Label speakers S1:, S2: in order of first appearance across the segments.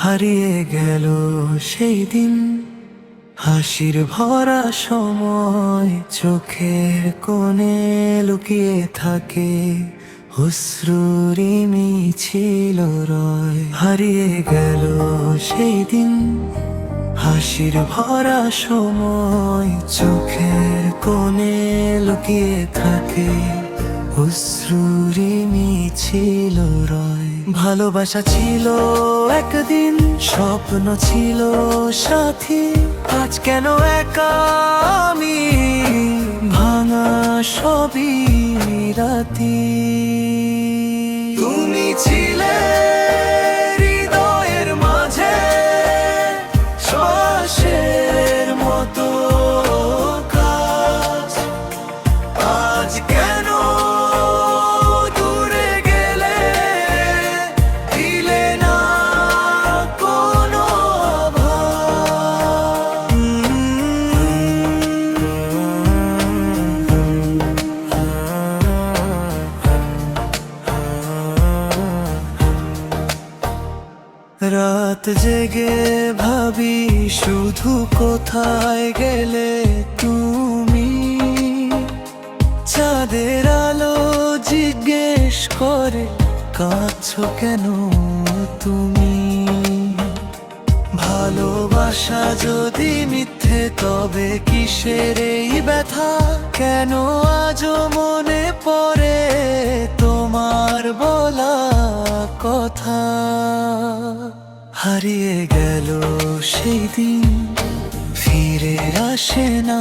S1: হারিয়ে গেল সেই দিন, হাসির ভরা সময়, চোখের কোণে লুকিয়ে থাকে অশ্রুরই মিছিল রয়। হারিয়ে গেল সেই দিন, হাসির ভরা সময়, চোখের কোণে লুকিয়ে থাকে অশ্রুরই মিছিল রয়। ভালোবাসা ছিল একদিন, স্বপ্ন ছিল সাথী, আজ কেন একা আমি, ভাঙা সবই রাতি। তুমি ছিলে হৃদয়ের মাঝে শ্বাসের মতো কাজ, আজ কেন দূরে গেলে, দিলে না কোনো আভাস। রাত জেগে ভাবি শুধু কোথায় গেলে তুমি, চাঁদের আলো জিজ্ঞেস করে কাঁদছো কেন তুমি। ভালোবাসা যদি মিথ্যে তবে কিসের এই ব্যথা, কেন আজও মনে পড়ে তোমার বলা কথা। হারিয়ে গেল সেই দিন, ফিরে আসে না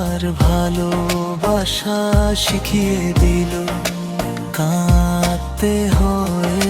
S1: আর, ভালোবাসা শিখিয়ে দিল কাঁদতে হয়